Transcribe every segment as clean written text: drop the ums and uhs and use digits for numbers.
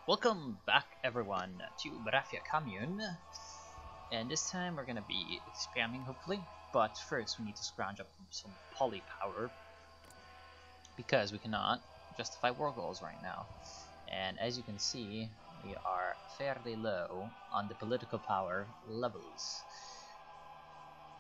Welcome back everyone to Bharatiya Commune, and this time we're gonna be spamming hopefully, but first we need to scrounge up some poly power because we cannot justify war goals right now. And as you can see, we are fairly low on the political power levels.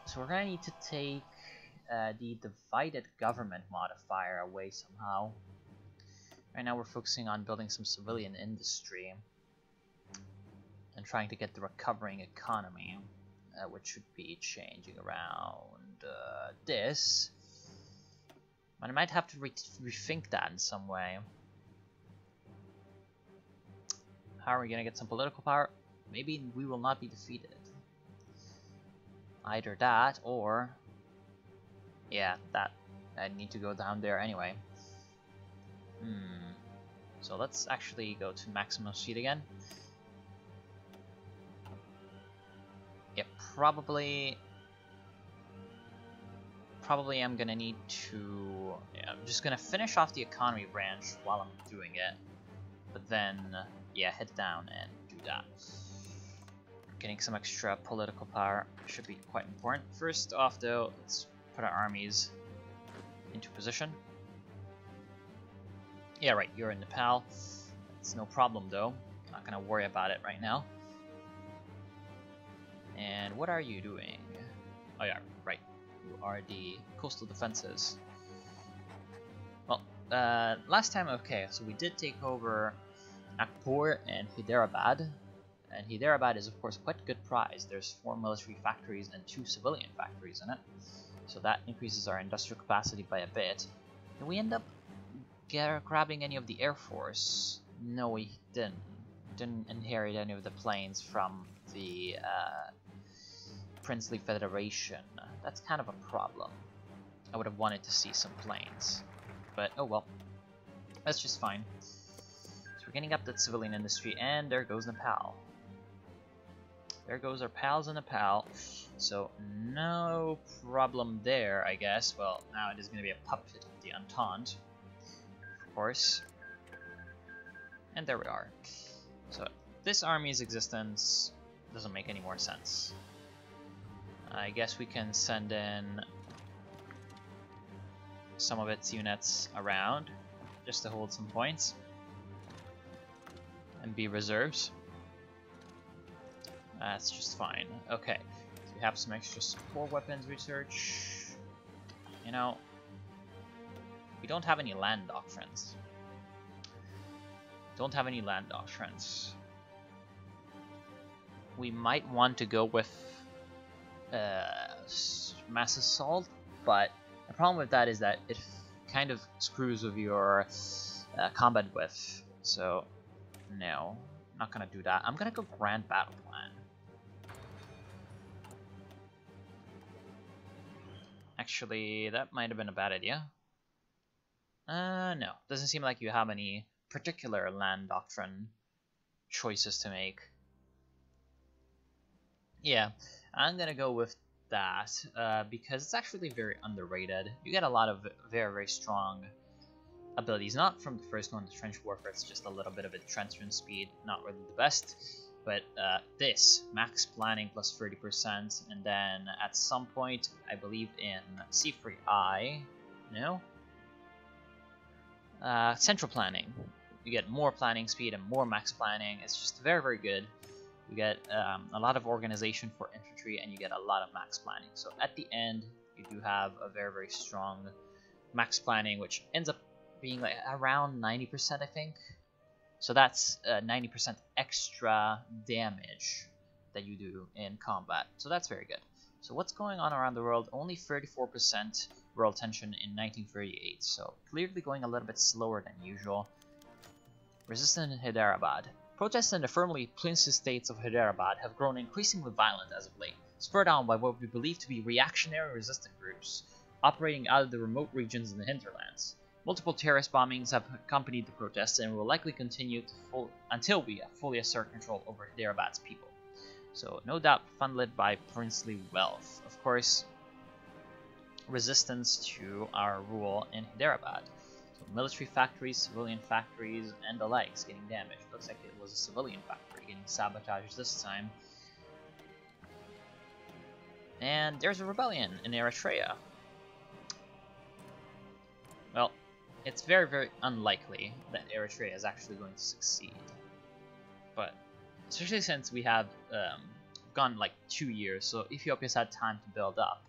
So we're gonna need to take the divided government modifier away somehow. Right now we're focusing on building some civilian industry and trying to get the recovering economy, which should be changing around this. But I might have to rethink that in some way. How are we going to get some political power? Maybe we will not be defeated. Either that or... yeah, that. I need to go down there anyway. So let's actually go to maximum speed again. Yep, probably I'm gonna need to... yeah, I'm just gonna finish off the economy branch while I'm doing it. But then, yeah, head down and do that. Getting some extra political power should be quite important. First off though, let's put our armies into position. Yeah, right, you're in Nepal. It's no problem though. Not gonna worry about it right now. And what are you doing? Oh yeah, right. You are the coastal defenses. Well, last time, okay, so we did take over Nagpur and Hyderabad. And Hyderabad is of course quite a good prize. There's 4 military factories and 2 civilian factories in it. So that increases our industrial capacity by a bit. And we end up grabbing any of the Air Force. No, we didn't inherit any of the planes from the Princely Federation. That's kind of a problem. I would have wanted to see some planes, but oh well, that's just fine. So we're getting up that civilian industry, and there goes Nepal. There goes our pals in Nepal. So no problem there, I guess. Well, now it is going to be a puppet of the Entente, course. And there we are. So this army's existence doesn't make any more sense. I guess we can send in some of its units around just to hold some points and be reserves. That's just fine. Okay, so we have some extra support weapons research. You know, we don't have any land doctrines. We might want to go with mass assault, but the problem with that is that it kind of screws with your combat width. So no, I'm not gonna do that. I'm gonna go grand battle plan. Actually, that might have been a bad idea. No, doesn't seem like you have any particular land doctrine choices to make. Yeah, I'm gonna go with that because it's actually very underrated. You get a lot of very, very strong abilities, not from the first one, the trench warfare, it's just a little bit of entrenchment speed, not really the best. But this, max planning plus 30%, and then at some point, I believe in C3I, no? Central planning. You get more planning speed and more max planning. It's just very, very good. You get a lot of organization for infantry, and you get a lot of max planning. So at the end, you do have a very, very strong max planning, which ends up being like around 90%, I think. So that's 90% extra damage that you do in combat. So that's very good. So what's going on around the world? Only 34% world tension in 1938. So clearly going a little bit slower than usual. Resistance in Hyderabad. Protests in the formerly princely states of Hyderabad have grown increasingly violent as of late, spurred on by what we believe to be reactionary resistant groups operating out of the remote regions in the hinterlands. Multiple terrorist bombings have accompanied the protests and will likely continue to until we fully assert control over Hyderabad's people. So no doubt funded by princely wealth. Of course, resistance to our rule in Hyderabad. So military factories, civilian factories, and the likes getting damaged. Looks like it was a civilian factory getting sabotaged this time. And there's a rebellion in Eritrea. Well, it's very, very unlikely that Eritrea is actually going to succeed. But, especially since we have gone like 2 years, so Ethiopia's had time to build up.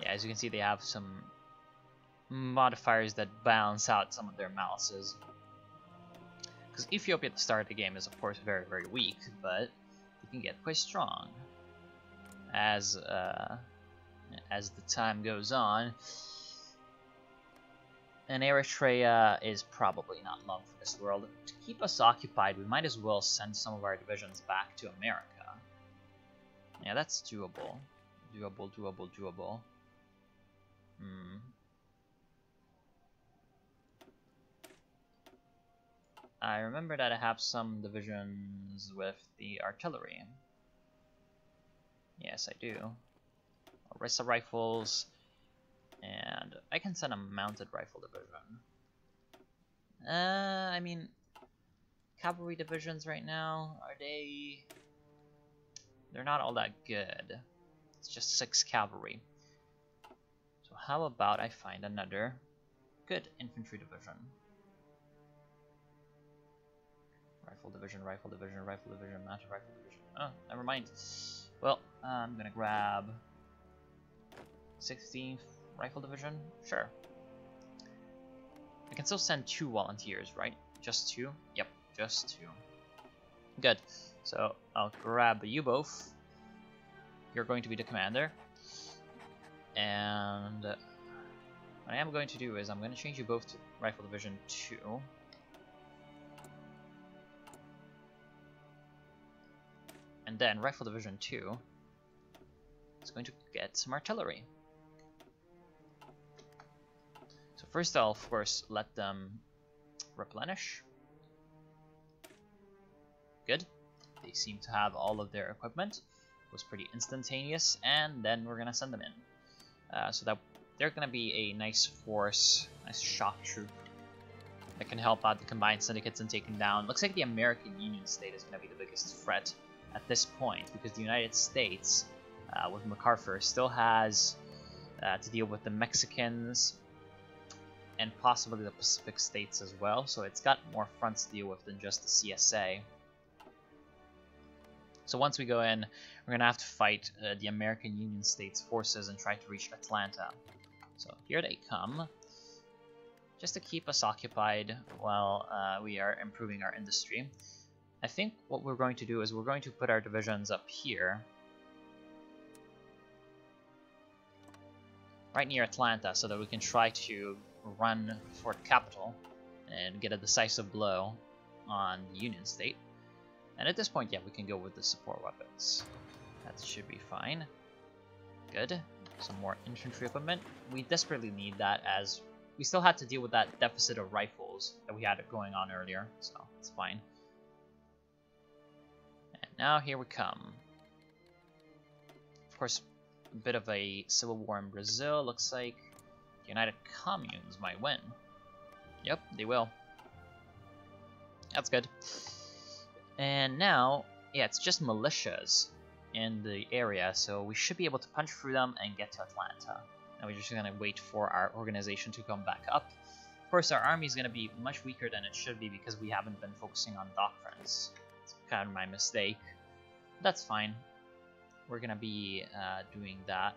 Yeah, as you can see, they have some modifiers that balance out some of their malices. Because Ethiopia at the start of the game is, of course, very, very weak, but they can get quite strong as the time goes on. And Eritrea is probably not long for this world. To keep us occupied, we might as well send some of our divisions back to America. Yeah, that's doable. Doable. I remember that I have some divisions with the artillery. Yes, I do. Orisa rifles, and I can send a mounted rifle division. I mean, cavalry divisions right now, are they... They're not all that good. It's just 6 cavalry. So how about I find another good infantry division? Rifle division, mounted rifle division. Oh, never mind. Well, I'm gonna grab 16th Rifle Division. Sure. I can still send 2 volunteers, right? Just 2? Yep, just 2. Good. So I'll grab you both. You're going to be the commander. And what I am going to do is I'm going to change you both to Rifle Division 2. And then Rifle Division 2 is going to get some artillery. So first I'll of course let them replenish. Good. They seem to have all of their equipment. It was pretty instantaneous, and then we're gonna send them in. So that they're gonna be a nice force, nice shock troop that can help out the combined syndicates in taking down. Looks like the American Union State is gonna be the biggest threat at this point, because the United States, with MacArthur, still has to deal with the Mexicans and possibly the Pacific States as well, so it's got more fronts to deal with than just the CSA. So once we go in, we're going to have to fight the American Union States forces and try to reach Atlanta. So here they come, just to keep us occupied while we are improving our industry. I think what we're going to do is we're going to put our divisions up here, right near Atlanta, so that we can try to run for the capital and get a decisive blow on the Union State. And at this point, yeah, we can go with the support weapons. That should be fine. Good. Some more infantry equipment. We desperately need that, as we still had to deal with that deficit of rifles that we had going on earlier, so it's fine. And now here we come. Of course, a bit of a civil war in Brazil. Looks like the United Communes might win. Yep, they will. That's good. And now, yeah, it's just militias in the area, so we should be able to punch through them and get to Atlanta. Now we're just going to wait for our organization to come back up. Of course, our army is going to be much weaker than it should be because we haven't been focusing on doctrines. It's kind of my mistake. That's fine. We're going to be doing that.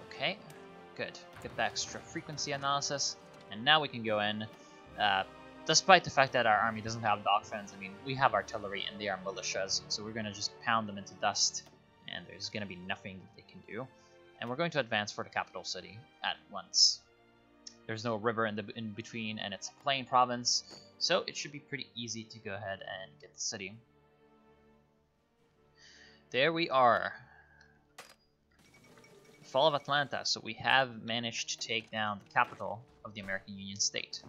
Okay, good. Get the extra frequency analysis. And now we can go in, despite the fact that our army doesn't have doctrines. I mean, we have artillery and they are militias, so we're going to just pound them into dust, and there's going to be nothing that they can do. And we're going to advance for the capital city at once. There's no river in between, and it's a plain province, so it should be pretty easy to go ahead and get the city. There we are. Fall of Atlanta, so we have managed to take down the capital of the American Union State.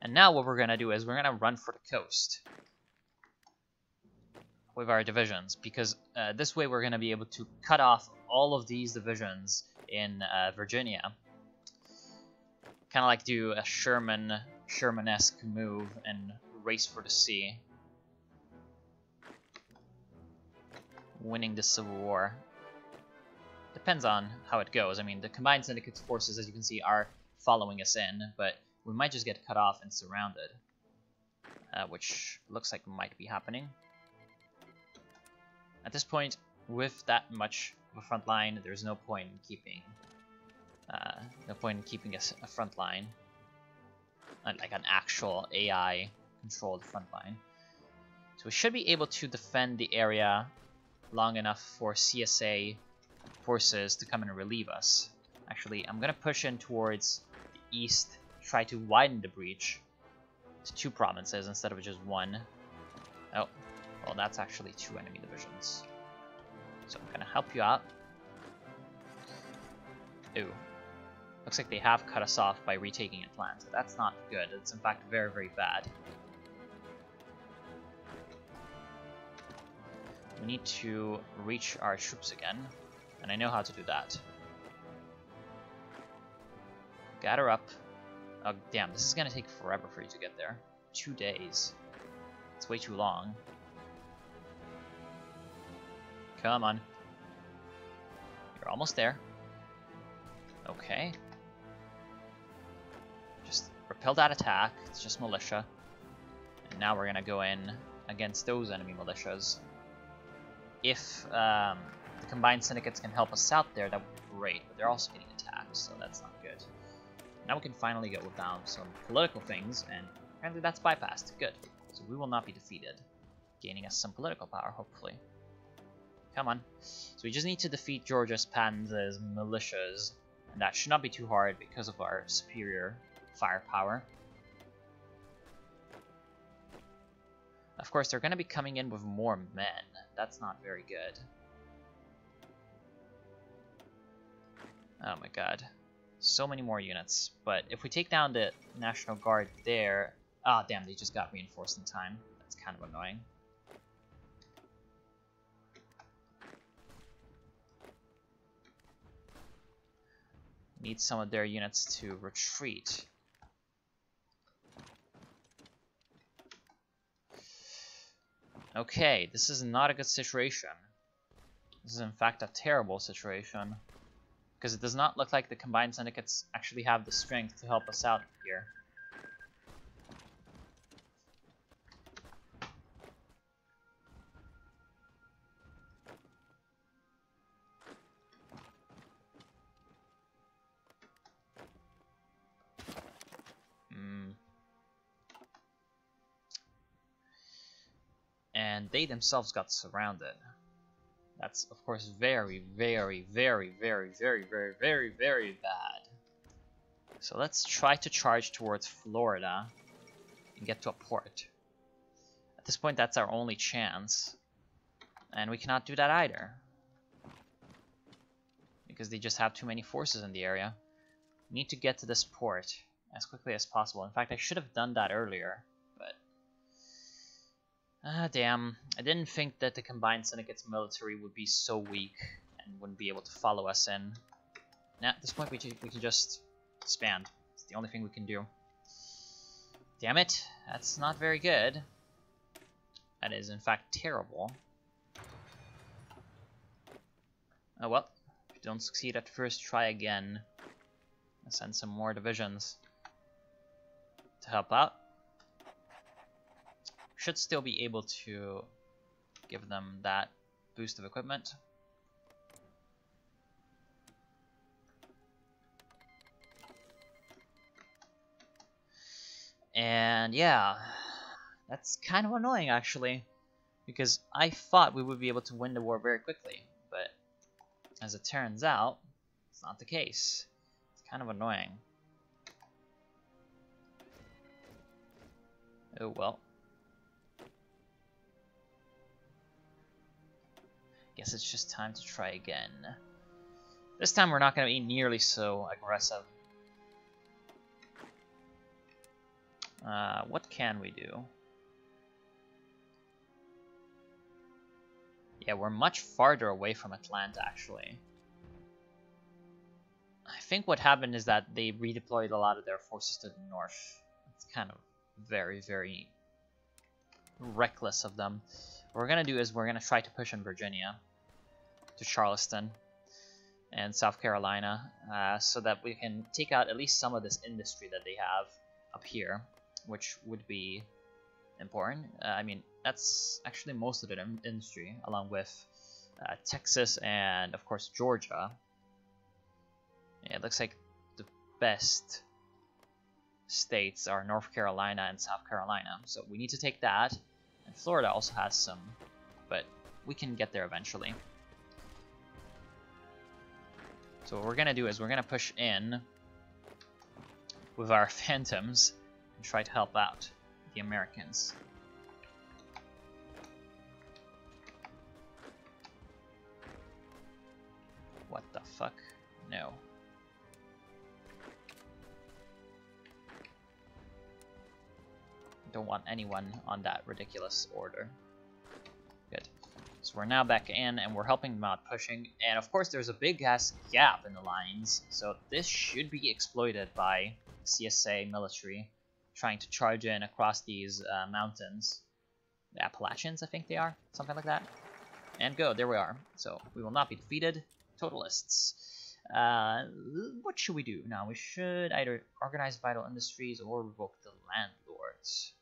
And now what we're going to do is we're going to run for the coast. with our divisions, because this way we're going to be able to cut off all of these divisions in Virginia. Kind of like do a Sherman-esque move and race for the sea. Winning the Civil War. Depends on how it goes. I mean, the Combined Syndicate's forces, as you can see, are following us in, but we might just get cut off and surrounded. Which looks like might be happening. At this point, with that much of a front line, there's no point in keeping a front line, like an actual AI-controlled front line. So we should be able to defend the area long enough for CSA forces to come and relieve us. Actually, I'm gonna push in towards the east, try to widen the breach to 2 provinces instead of just 1. Oh, well, that's actually 2 enemy divisions. So I'm gonna help you out. Ooh. Looks like they have cut us off by retaking Atlanta. That's not good. It's in fact very, very bad. We need to reach our troops again, and I know how to do that. Gather up. Oh damn, this is gonna take forever for you to get there. 2 days. It's way too long. Come on. You're almost there. Okay. Just repel that attack. It's just militia. And now we're gonna go in against those enemy militias. If the Combined Syndicates can help us out there, that would be great. But they're also getting attacked, so that's not good. Now we can finally go down some political things, and apparently that's bypassed. Good. So we will not be defeated. Gaining us some political power, hopefully. Come on. So we just need to defeat Georges Panz's militias, and that should not be too hard because of our superior firepower. Of course, they're going to be coming in with more men. That's not very good. Oh my god. So many more units. But if we take down the National Guard there... Ah, damn, they just got reinforced in time. That's kind of annoying. Need some of their units to retreat. Okay, this is not a good situation. This is in fact a terrible situation. Because it does not look like the Combined Syndicates actually have the strength to help us out here. And they themselves got surrounded. That's, of course, very, very, very, very, very, very, very, very bad. So let's try to charge towards Florida and get to a port. At this point, that's our only chance. And we cannot do that either, because they just have too many forces in the area. We need to get to this port as quickly as possible. In fact, I should have done that earlier, but... Ah, damn. I didn't think that the Combined Syndicate's military would be so weak and wouldn't be able to follow us in. Now, at this point, we can just expand. It's the only thing we can do. Damn it. That's not very good. That is, in fact, terrible. Oh well. If you don't succeed at first, try again. I'll send some more divisions to help out. Should still be able to give them that boost of equipment. And yeah, that's kind of annoying actually, because I thought we would be able to win the war very quickly, but as it turns out, it's not the case. It's kind of annoying. Oh well. Guess it's just time to try again. This time we're not going to be nearly so aggressive. What can we do? Yeah, we're much farther away from Atlanta, actually. I think what happened is that they redeployed a lot of their forces to the north. It's kind of very, very reckless of them. What we're going to do is we're going to try to push in Virginia to Charleston and South Carolina so that we can take out at least some of this industry that they have up here, which would be important. I mean, that's actually most of the industry, along with Texas and, of course, Georgia. Yeah, it looks like the best states are North Carolina and South Carolina, so we need to take that. And Florida also has some, but we can get there eventually. So what we're going to do is we're going to push in with our Phantoms and try to help out the Americans. What the fuck? No. Don't want anyone on that ridiculous order. Good. So we're now back in and we're helping them out pushing. And of course there's a big ass gap in the lines. So this should be exploited by CSA military trying to charge in across these mountains. The Appalachians, I think they are. Something like that. And go. There we are. So we will not be defeated. Totalists. What should we do? Now we should either organize vital industries or revoke the landlords.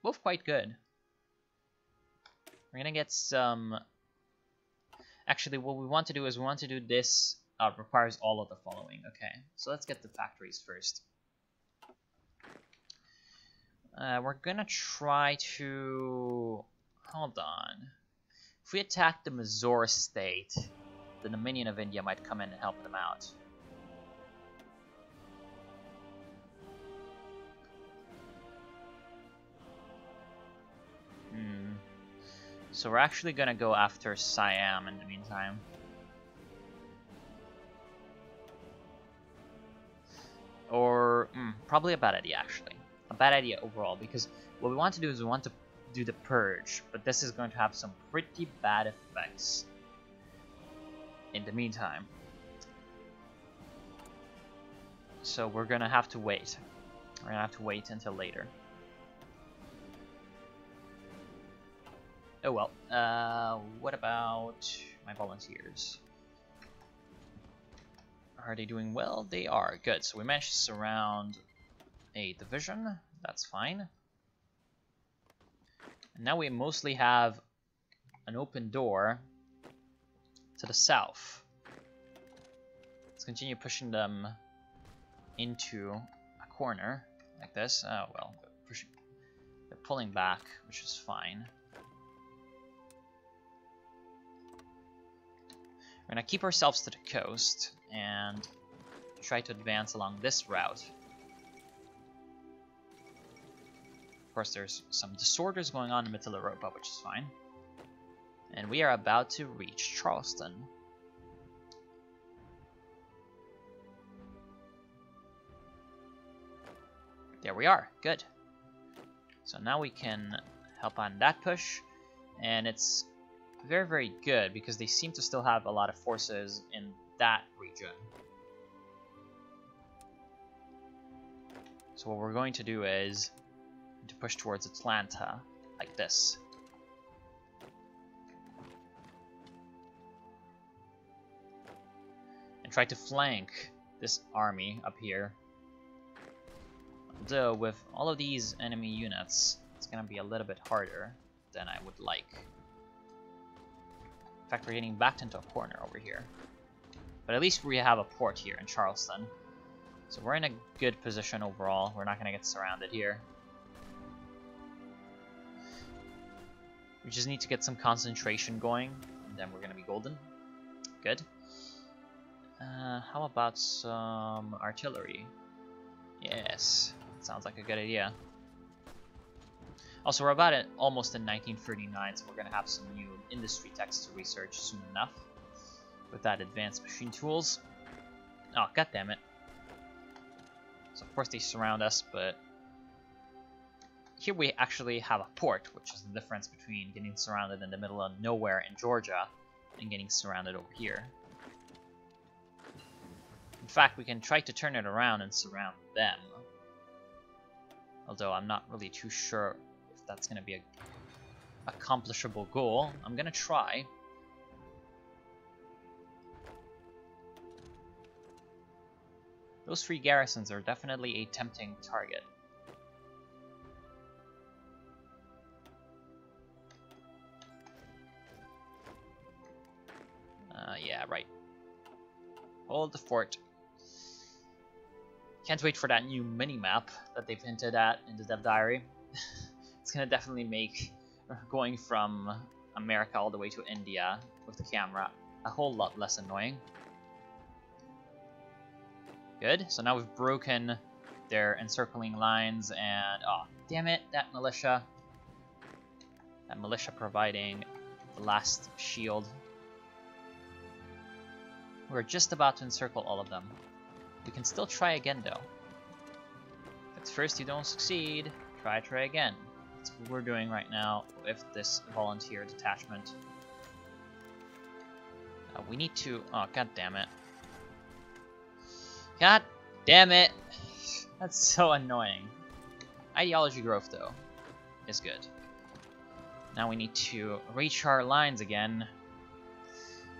Both quite good. We're gonna get some... Actually, what we want to do is we want to do this requires all of the following. Okay, so let's get the factories first. We're gonna try to... Hold on. If we attack the Mysore state, the Dominion of India might come in and help them out. So we're actually gonna go after Siam in the meantime. Or probably a bad idea, actually. A bad idea overall, because what we want to do is we want to do the purge, but this is going to have some pretty bad effects in the meantime. So we're gonna have to wait. We're gonna have to wait until later. Oh well, what about my volunteers? Are they doing well? They are. Good. So we managed to surround a division. That's fine. And now we mostly have an open door to the south. Let's continue pushing them into a corner like this. Oh well, they're pulling back, which is fine. We're gonna keep ourselves to the coast and try to advance along this route. Of course, there's some disorders going on in Mitteleuropa, which is fine. And we are about to reach Charleston. There we are. Good. So now we can help on that push, and it's very, very good because they seem to still have a lot of forces in that region. So what we're going to do is to push towards Atlanta like this. And try to flank this army up here. Although with all of these enemy units, it's gonna be a little bit harder than I would like. In fact, we're getting backed into a corner over here. But at least we have a port here in Charleston. So we're in a good position overall. We're not going to get surrounded here. We just need to get some concentration going, and then we're going to be golden. Good. How about some artillery? Yes, sounds like a good idea. Also, we're about at almost in 1939, so we're going to have some new industry techs to research soon enough with that advanced machine tools. Oh, goddammit. So of course they surround us, but here we actually have a port, which is the difference between getting surrounded in the middle of nowhere in Georgia and getting surrounded over here. In fact, we can try to turn it around and surround them. Although I'm not really too sure if that's going to be a accomplishable goal. I'm going to try. Those 3 garrisons are definitely a tempting target. Yeah, right. Hold the fort. Can't wait for that new mini-map that they've hinted at in the dev diary. It's gonna definitely make going from America all the way to India with the camera a whole lot less annoying. Good, so now we've broken their encircling lines and... oh, damn it, that militia. That militia providing the last shield. We're just about to encircle all of them. We can still try again though. If at first you don't succeed, try again. That's what we're doing right now with this volunteer detachment. We need to... oh, god damn it. God damn it! That's so annoying. Ideology growth though is good. Now we need to reach our lines again.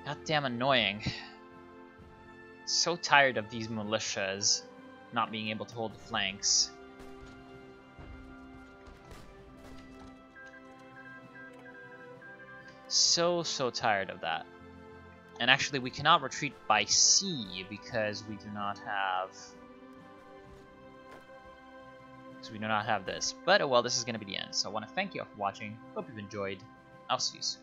God damn annoying. So tired of these militias not being able to hold the flanks. So tired of that. And actually we cannot retreat by sea because we do not have... this. But oh well, this is going to be the end. So I want to thank you all for watching. Hope you've enjoyed. I'll see you soon.